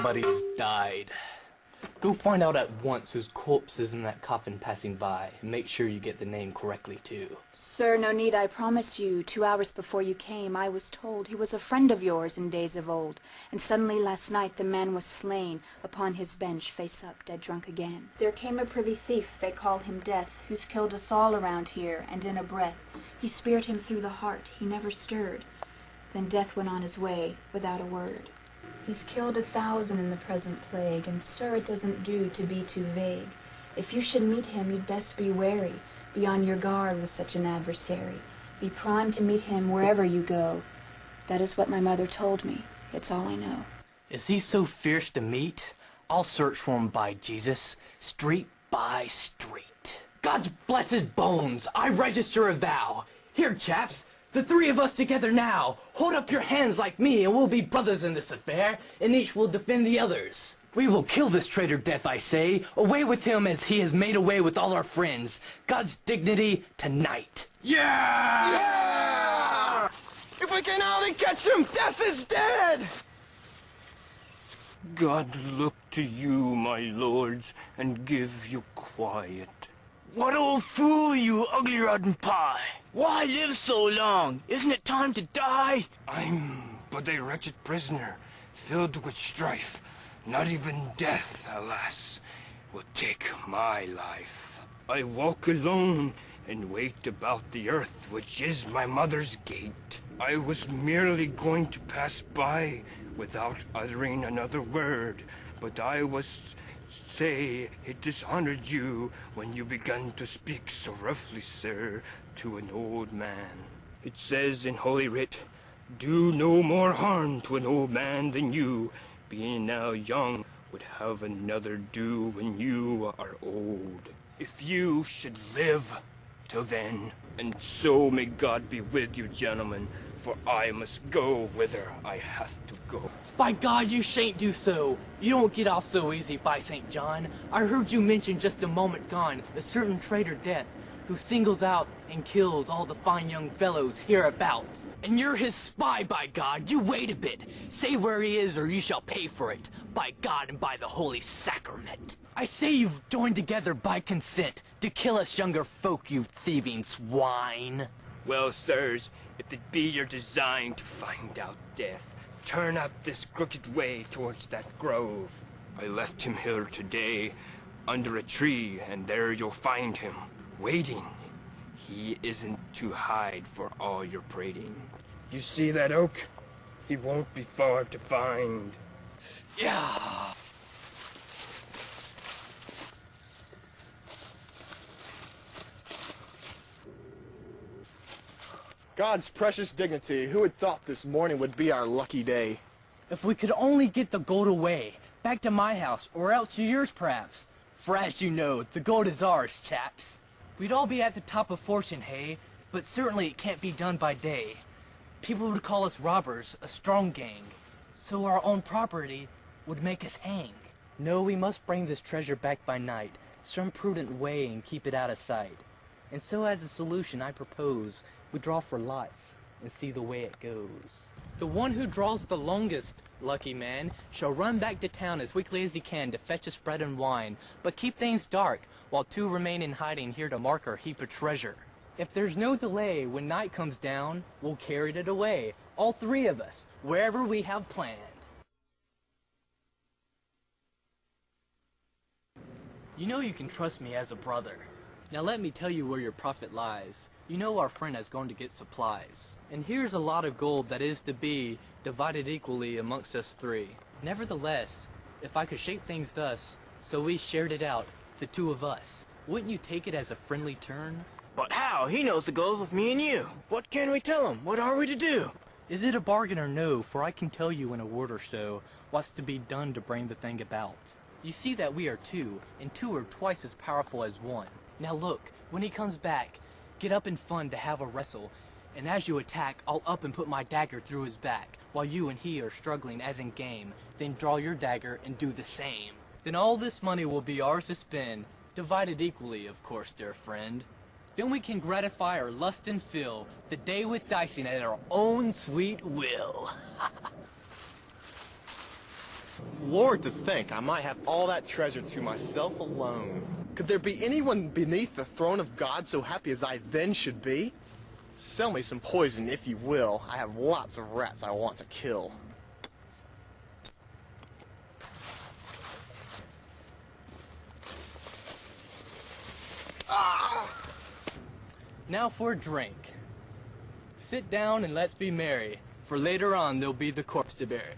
Somebody's died. Go find out at once whose corpse is in that coffin passing by, and make sure you get the name correctly, too. Sir, no need, I promise you. 2 hours before you came, I was told he was a friend of yours in days of old, and suddenly last night the man was slain upon his bench, face up, dead drunk again. There came a privy thief, they call him Death, who's killed us all around here, and in a breath. He speared him through the heart, he never stirred. Then Death went on his way, without a word. He's killed 1,000 in the present plague, and sir, it doesn't do to be too vague. If you should meet him, you'd best be wary, be on your guard with such an adversary. Be primed to meet him wherever you go. That is what my mother told me. It's all I know. Is he so fierce to meet? I'll search for him by Jesus, street by street. God's bless his bones, I register a vow. Here, chaps, the 3 of us together now. Hold up your hands like me, and we'll be brothers in this affair, and each will defend the others. We will kill this traitor Death, I say. Away with him as he has made away with all our friends. God's dignity tonight. Yeah! Yeah! If we can only catch him, Death is dead! God look to you, my lords, and give you quiet. What old fool, you ugly rotten pie! Why live so long? Isn't it time to die? I'm but a wretched prisoner, filled with strife. Not even death, alas, will take my life. I walk alone and wait about the earth, which is my mother's gate. I was merely going to pass by without uttering another word, but I was say it dishonored you when you began to speak so roughly, sir, to an old man. It says in Holy Writ, do no more harm to an old man than you, being now young, would have another do when you are old. If you should live till then, and so may God be with you, gentlemen, for I must go whither I have to go. By God, you shan't do so. You don't get off so easy, by St. John. I heard you mention just a moment gone a certain traitor Death, who singles out and kills all the fine young fellows hereabout. And you're his spy, by God. You wait a bit. Say where he is, or you shall pay for it, by God and by the Holy Sacrament. I say you've joined together by consent to kill us younger folk, you thieving swine. Well, sirs, if it be your design to find out Death, turn up this crooked way towards that grove. I left him here today, under a tree, and there you'll find him, waiting. He isn't to hide for all your prating. You see that oak? He won't be far to find. Yeah. God's precious dignity, who had thought this morning would be our lucky day? If we could only get the gold away, back to my house, or else to yours perhaps. For as you know, the gold is ours, chaps. We'd all be at the top of fortune, hey? But certainly it can't be done by day. People would call us robbers, a strong gang. So our own property would make us hang. No, we must bring this treasure back by night, some prudent way, and keep it out of sight. And so as a solution I propose, we draw for lots, and see the way it goes. The one who draws the longest, lucky man, shall run back to town as quickly as he can to fetch us bread and wine, but keep things dark, while 2 remain in hiding here to mark our heap of treasure. If there's no delay, when night comes down, we'll carry it away, all 3 of us, wherever we have planned. You know you can trust me as a brother. Now let me tell you where your profit lies. You know our friend has gone to get supplies. And here's a lot of gold that is to be divided equally amongst us 3. Nevertheless, if I could shape things thus, so we shared it out, the 2 of us, wouldn't you take it as a friendly turn? But how? He knows the goals with me and you. What can we tell him? What are we to do? Is it a bargain or no? For I can tell you in a word or so what's to be done to bring the thing about. You see that we are 2, and 2 are twice as powerful as 1. Now look, when he comes back, get up in fun to have a wrestle, and as you attack, I'll up and put my dagger through his back, while you and he are struggling as in game. Then draw your dagger and do the same. Then all this money will be ours to spend, divided equally, of course, dear friend. Then we can gratify our lust and fill the day with dicing at our own sweet will. Lord, to think I might have all that treasure to myself alone. Could there be anyone beneath the throne of God so happy as I then should be? Sell me some poison, if you will. I have lots of rats I want to kill. Now for a drink. Sit down and let's be merry, for later on there'll be the corpse to bury.